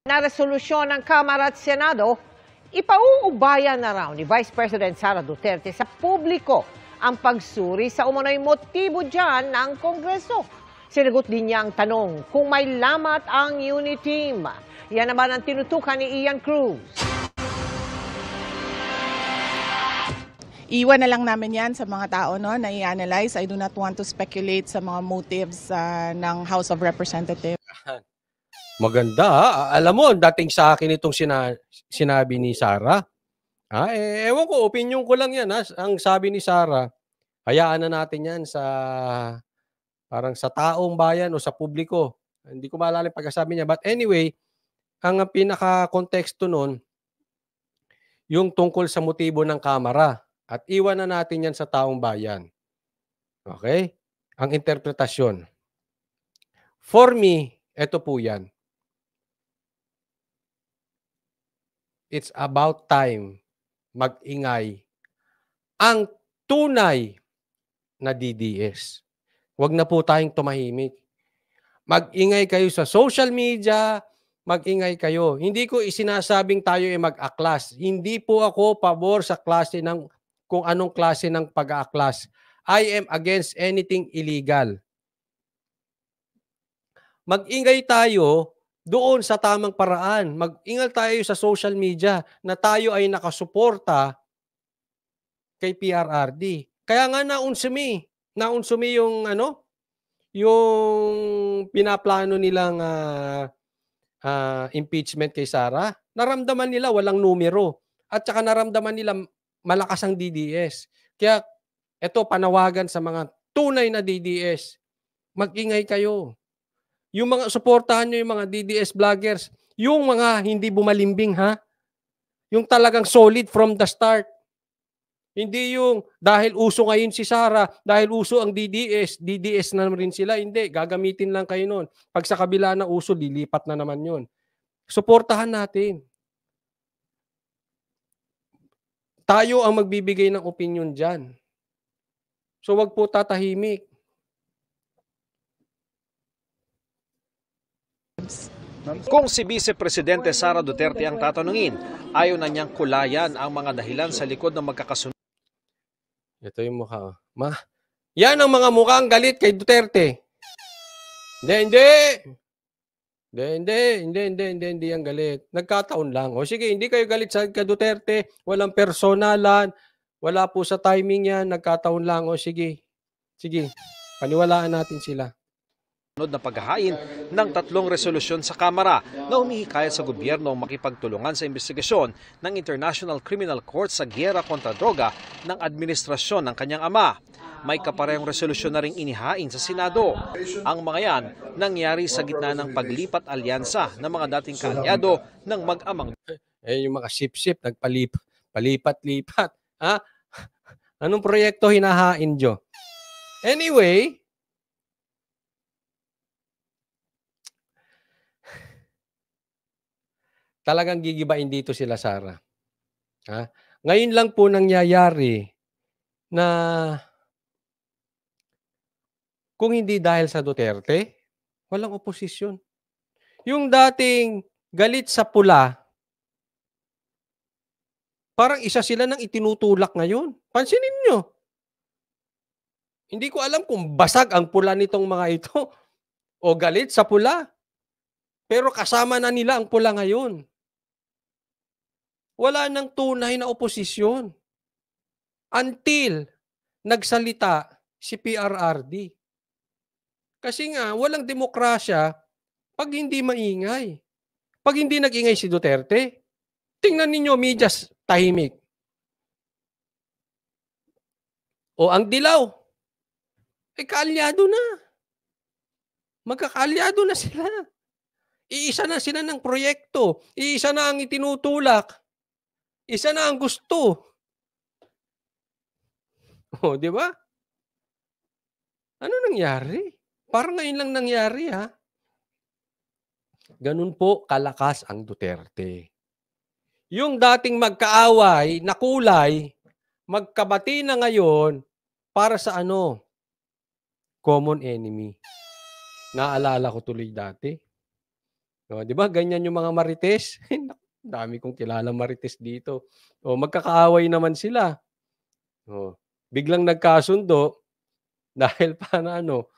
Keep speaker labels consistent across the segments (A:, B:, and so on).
A: Na resolusyon ng Kamara at Senado, ipauubayan na raw ni Vice President Sara Duterte sa publiko ang pagsuri sa umano'y motibo dyan ng Kongreso. Sinagot din niya ang tanong kung may lamat ang unity team. Yan naman ang tinutukan ni Ian Cruz.
B: Iwan na lang namin yan sa mga tao no, na i-analyze. I do not want to speculate sa mga motives ng House of Representatives.
C: Maganda ha? Alam mo, dating sa akin itong sinabi ni Sara. Ewan ko, opinion ko lang yan. Ha? Ang sabi ni Sara, hayaan na natin yan sa parang sa taong bayan o sa publiko. Hindi ko maalala yung pagkasabi niya. But anyway, ang pinaka-konteksto nun, yung tungkol sa motibo ng Kamara. At iwan na natin yan sa taong bayan. Okay? Ang interpretasyon. For me, ito po yan. It's about time mag-ingay ang tunay na DDS. Huwag na po tayong tumahimik. Mag-ingay kayo sa social media, mag-ingay kayo. Hindi ko isinasabing tayo ay mag-aklas. Hindi po ako pabor sa klase ng kung anong klase ng pag-aaklas. I am against anything illegal. Mag-ingay tayo doon sa tamang paraan. Mag-ingal tayo sa social media na tayo ay nakasuporta kay PRRD. Kaya nga naunsumi yung yung pinaplano nilang impeachment kay Sara. Naramdaman nila walang numero at saka naramdaman nila malakas ang DDS. Kaya ito panawagan sa mga tunay na DDS. Mag-ingay kayo. Yung mga suportahan nyo yung mga DDS vloggers, yung mga hindi bumalimbing ha, yung talagang solid from the start. Hindi yung dahil uso ngayon si Sara, dahil uso ang DDS na rin sila. Hindi, gagamitin lang kayo nun. Pag sa kabila na uso, lilipat na naman yun. Suportahan natin. Tayo ang magbibigay ng opinion dyan. So wag po tatahimik.
D: Kung si Vice Presidente Sara Duterte ang tatanungin, ayaw na niyang kulayan ang mga dahilan sa likod ng magkakasunod.
C: Ito yung mukha. Yan ang mga mukhang galit kay Duterte. Hindi yan galit. Nagkataon lang. O sige, hindi kayo galit sa kay Duterte. Walang personalan. Wala po sa timing yan. Nagkataon lang. O sige. Sige. Paniwalaan natin sila.
D: Na paghahain ng 3 resolusyon sa Kamara na humihikayat sa gobyerno makipagtulungan sa investigasyon ng International Criminal Court sa giyera kontra droga ng administrasyon ng kanyang ama. May kaparehong resolusyon na ring inihain sa Senado. Ang mga yan nangyari sa gitna ng paglipat alyansa ng mga dating kaalyado ng mag-amang.
C: Yung mga sip-sip, palipat-lipat. Ha? Anong proyekto hinahain nyo? Anyway, talagang gigibain dito sila, Sara. Ha? Ngayon lang po nangyayari na kung hindi dahil sa Duterte, walang oposisyon. Yung dating galit sa pula, parang isa sila nang itinutulak ngayon. Pansinin nyo. Hindi ko alam kung basag ang pula nitong mga ito o galit sa pula. Pero kasama na nila ang pula ngayon. Wala nang tunay na oposisyon until nagsalita si PRRD. Kasi nga, walang demokrasya pag hindi maingay. Pag hindi nag-ingay si Duterte, tingnan ninyo, medyas tahimik. O ang dilaw, kaalyado na. Magkakaalyado na sila. Iisa na sila ng proyekto. Iisa na ang itinutulak. Isa na ang gusto. O, di ba? Ano nangyari? Parang ngayon lang nangyari, ha? Ganun po kalakas ang Duterte. Yung dating magkaaway, na kulay, magkabati na ngayon para sa ano? Common enemy. Naalala ko tuloy dati. 'Di ba ganyan yung mga marites? Dami kong kilalang marites dito. Magkakaaway naman sila. Biglang nagkasundo dahil paano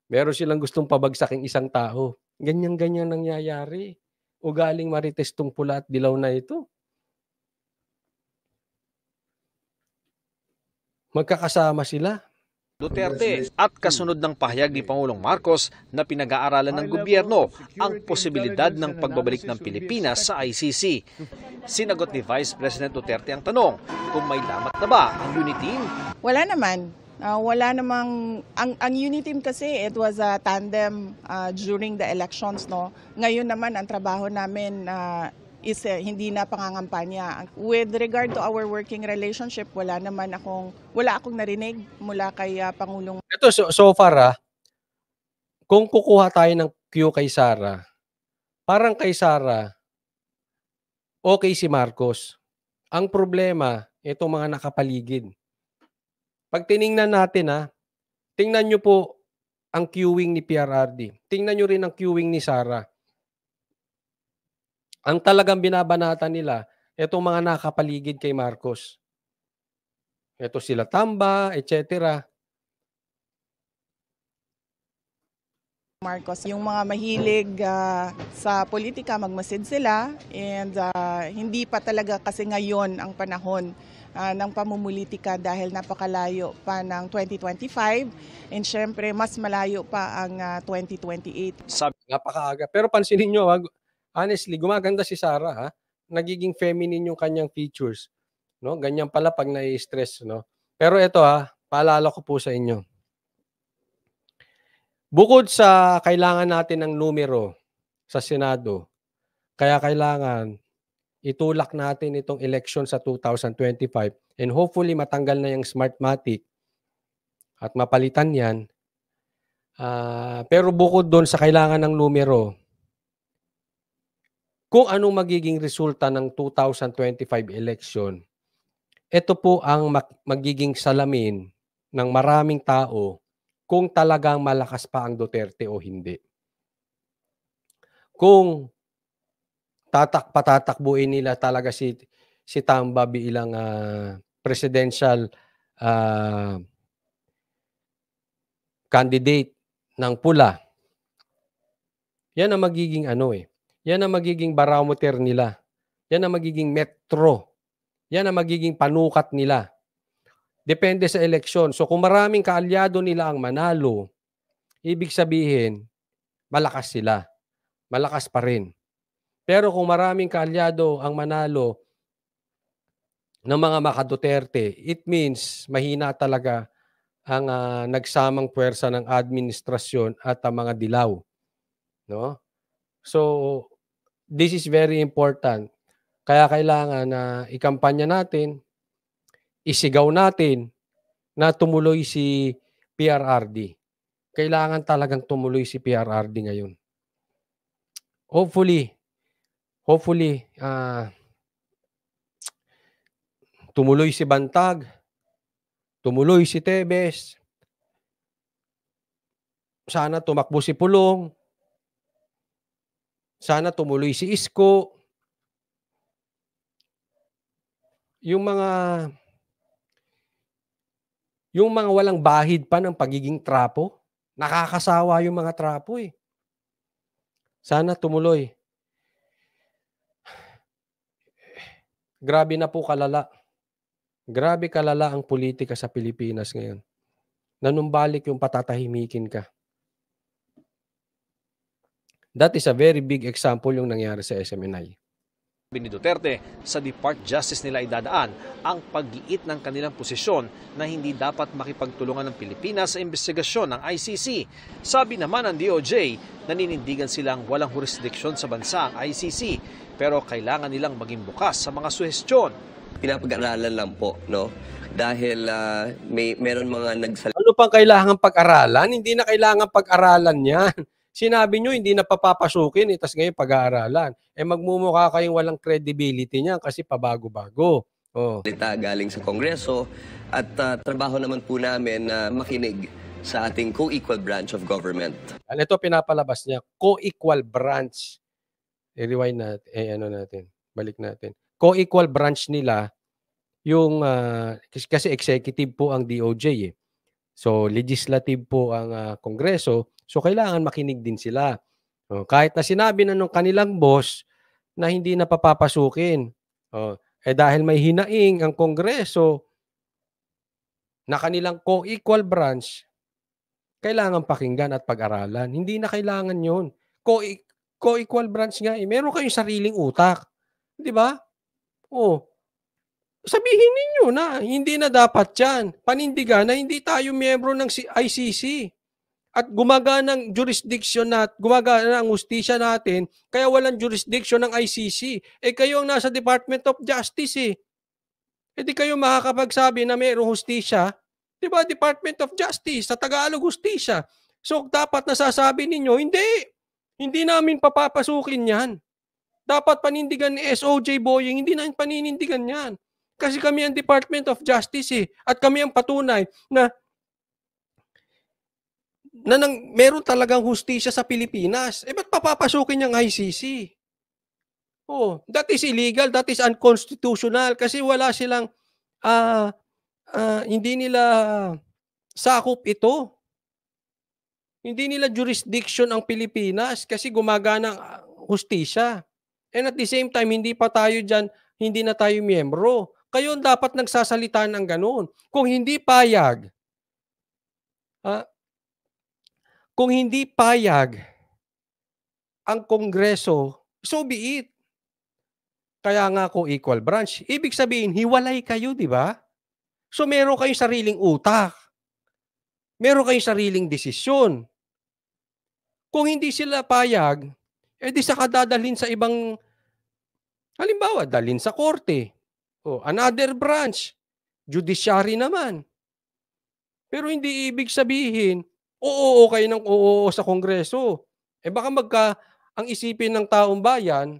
C: meron silang gustong pabagsaking isang tao. Ganyan-ganyan nangyayari. Ugaling marites 'tong pula at dilaw na ito. Magkakasama sila.
D: Duterte at kasunod ng pahayag ni Pangulong Marcos na pinag-aaralan ng gobyerno ang posibilidad ng pagbabalik ng Pilipinas sa ICC. Sinagot ni Vice President Duterte ang tanong kung may lamat na ba ang UNITEAM.
B: Wala naman. Wala namang, ang UNITEAM kasi, it was a tandem during the elections, no? Ngayon naman, ang trabaho namin is hindi na pangangampanya. With regard to our working relationship, wala akong narinig mula kay Pangulong.
C: Ito, so far kung kukuha tayo ng cue kay Sara, parang kay Sara, okay si Marcos. Ang problema, itong mga nakapaligid. Pag tiningnan natin tingnan nyo po ang queuing ni PRRD. Tingnan nyo rin ang queuing ni Sara. Ang talagang binabanata nila, itong mga nakapaligid kay Marcos. Ito sila Tamba, etc.
B: Marcos, yung mga mahilig sa politika, magmasid sila, and hindi pa talaga kasi ngayon ang panahon ng pamumulitika dahil napakalayo pa ng 2025 and syempre mas malayo pa ang 2028.
C: Napakaaga. Pero pansinin nyo, honestly, gumaganda si Sara. Nagiging feminine yung kanyang features. No? Ganyan pala pag nai-stress. No? Pero ito paalala ko po sa inyo. Bukod sa kailangan natin ng numero sa Senado, kaya kailangan itulak natin itong election sa 2025 and hopefully matanggal na yung Smartmatic at mapalitan yan. Pero bukod doon sa kailangan ng numero, kung anong magiging resulta ng 2025 election, ito po ang magiging salamin ng maraming tao kung talagang malakas pa ang Duterte o hindi. Kung patatakbuin nila talaga si Tamba bilang presidential candidate ng pula, yan ang magiging yan ang magiging barometer nila. Yan ang magiging metro. Yan ang magiging panukat nila. Depende sa eleksyon. So kung maraming kaalyado nila ang manalo, ibig sabihin, malakas sila. Malakas pa rin. Pero kung maraming kaalyado ang manalo ng mga maka-Duterte, it means mahina talaga ang nagsamang puwersa ng administrasyon at ang mga dilaw. No? So, this is very important. Kaya kailangan na ikampanya natin, isigaw natin na tumuloy si PRRD. Kailangan talagang tumuloy si PRRD ngayon. Hopefully, tumuloy si Bantag, tumuloy si Tebes, sana tumakbo si Pulong, sana tumuloy si Isko. Yung mga walang bahid pa ng pagiging trapo, nakakasawa yung mga trapo Sana tumuloy. Grabe na po kalala. Grabe kalala ang politika sa Pilipinas ngayon. Nanumbalik yung patatahimikin ka. That is a very big example yung nangyari sa SMNI.
D: Sabi ni Duterte, sa Department of Justice nila idadaan ang pag-iit ng kanilang posisyon na hindi dapat makipagtulungan ng Pilipinas sa investigasyon ng ICC. Sabi naman ng DOJ, naninindigan silang walang jurisdiksyon sa bansa ang ICC, pero kailangan nilang maging bukas sa mga suhestyon.
E: Pinapag-aralan lang po, no? Dahil meron mga nagsalita.
C: Ano pang kailangan pag-aralan? Hindi na kailangan pag-aralan yan. Sinabi nyo, hindi na papapasukin, tas ngayon pag-aaralan. Magmumukha kayong walang credibility niyan kasi pabago-bago.
E: Galing sa Kongreso at trabaho naman po namin na makinig sa ating co-equal branch of government.
C: Ito pinapalabas niya, co-equal branch. i-rewind natin, ano natin, balik natin. Co-equal branch nila yung, kasi executive po ang DOJ, eh. So, legislative po ang, Kongreso, so kailangan makinig din sila. Oh, kahit na sinabi na nung kanilang boss na hindi na papapasukin. Oh, dahil may hinaing ang Kongreso na kanilang co-equal branch, kailangan pakinggan at pag-aralan. Hindi na kailangan 'yon. Co-equal branch nga, eh. Meron kayong sariling utak, 'di ba? Oh, sabihin ninyo na hindi na dapat 'yan. Panindigan na hindi tayo miyembro ng ICC. At gumagana ang gumagana ang hustisya natin, kaya walang jurisdiction ng ICC. Kayo ang nasa Department of Justice, eh. Di kayo makakapagsabi na mayroong hustisya, 'di ba? Department of Justice, sa Tagalog hustisya. So dapat nasasabi ninyo, hindi namin papapasukin 'yan. Dapat panindigan ni SOJ Boying, hindi namin paninindigan 'yan. Kasi kami ang Department of Justice, eh. At kami ang patunay na meron talagang hustisya sa Pilipinas. Ba't papapasukin niyang ICC? Oh, that is illegal, that is unconstitutional kasi wala silang, hindi nila sakop ito. Hindi nila jurisdiction ang Pilipinas kasi gumagana ang hustisya. And at the same time, hindi na tayo miyembro. Kayo ang dapat nagsasalita ng gano'n. Kung hindi payag ang Kongreso, so be it. Kaya nga equal branch. Ibig sabihin, hiwalay kayo, di ba? So meron kayong sariling utak. Meron kayong sariling desisyon. Kung hindi sila payag, di saka dadalhin sa ibang, halimbawa, dalhin sa korte. O, another branch. Judiciary naman. Pero hindi ibig sabihin, oo kayo ng oo sa Kongreso. Baka ang isipin ng taong bayan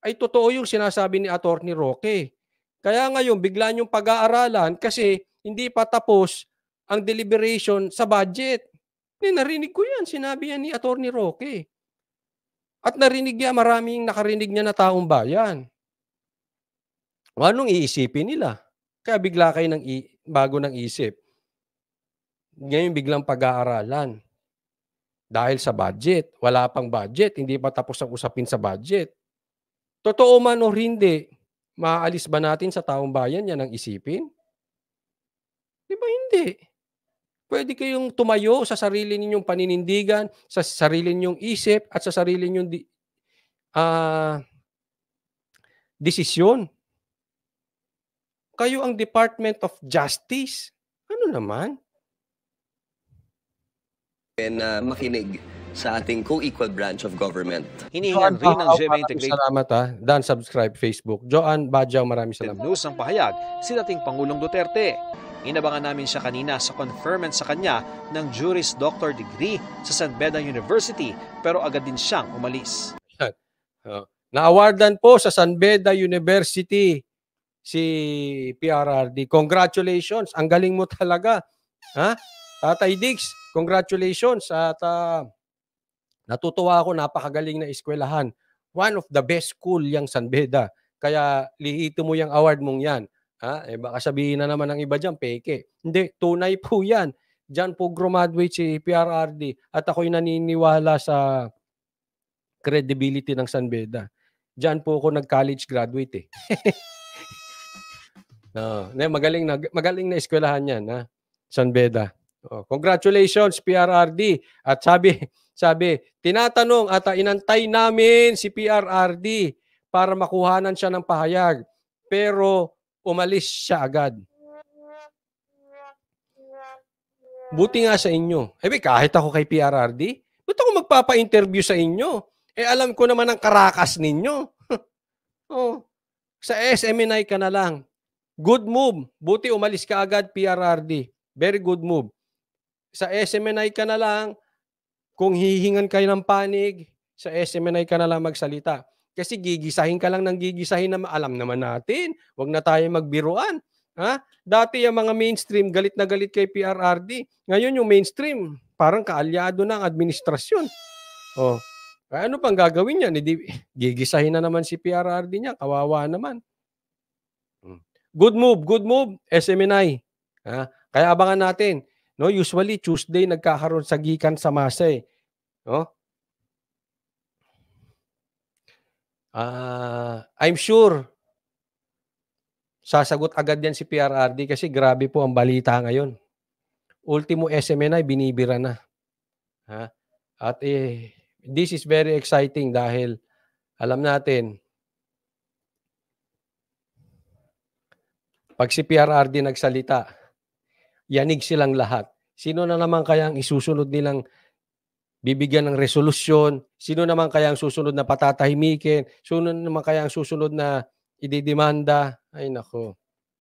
C: ay totoo yung sinasabi ni Attorney Roque. Kaya ngayon, bigla niyong pag-aaralan kasi hindi pa tapos ang deliberation sa budget. Narinig ko yan, sinabi yan ni Attorney Roque. At narinig niya, maraming nakarinig niya na taong bayan. Anong iisipin nila? Kaya bigla kayo bago ng isip. Ngayon biglang pag-aaralan. Dahil sa budget. Wala pang budget. Hindi pa tapos ang usapin sa budget. Totoo man o hindi, maaalis ba natin sa taong bayan yan ang isipin? Di ba hindi? Pwede kayong tumayo sa sarili ninyong paninindigan, sa sarili ninyong isip, at sa sarili ninyong desisyon. Kayo ang Department of Justice. Ano naman?
E: Makinig sa ating co-equal branch of government.
D: Hinihingan rin ng GMA Integrated
C: Salamat Dan, subscribe Facebook. Joanne Badyang, maraming salamat.
D: News ang pahayag si dating Pangulong Duterte. Inabangan namin siya kanina sa conferment sa kanya ng Juris Doctor degree sa San Beda University pero agad din siyang umalis.
C: Na-awardan po sa San Beda University si PRRD. Congratulations. Ang galing mo talaga. Tatay Diggs, congratulations. At natutuwa ako, napakagaling na eskwelahan. One of the best school yung San Beda. Kaya lihito mo yung award mong yan. Baka sabihin na naman ng iba dyan, peke. Hindi, tunay po yan. Diyan po graduate si PRRD. At ako'y naniniwala sa credibility ng San Beda. Diyan po ako nag-college graduate. Magaling na eskwelahan yan, San Beda. Congratulations, PRRD. At sabi, tinatanong at inantay namin si PRRD para makuhanan siya ng pahayag. Pero umalis siya agad. Buti nga sa inyo. Kahit ako kay PRRD, ba't ako magpapa-interview sa inyo? Alam ko naman ang karakas ninyo. Sa SMNI ka na lang. Good move. Buti umalis ka agad, PRRD. Very good move. Sa SMNI ka na lang, kung hihingan kayo ng panig, sa SMNI ka na lang magsalita. Kasi gigisahin ka lang ng gigisahin na alam naman natin. Huwag na tayo magbiruan. Dati yung mga mainstream, galit na galit kay PRRD. Ngayon yung mainstream, parang kaalyado ng administrasyon. Ano pang gagawin niyan? Hindi, gigisahin na naman si PRRD niya. Kawawa naman. Good move, SMNI. Kaya abangan natin. No, usually Tuesday nagkakaroon sa gikan sa masa eh. No? I'm sure sasagot agad yan si PRRD kasi grabe po ang balita ngayon. Ultimo SMNI binibira na. At this is very exciting dahil alam natin pag si PRRD nagsalita, yanig silang lahat. Sino na naman kaya ang isusunod nilang bibigyan ng resolusyon? Sino naman kaya ang susunod na patatahimikin? Sino naman kaya ang susunod na ididemanda? Ay nako.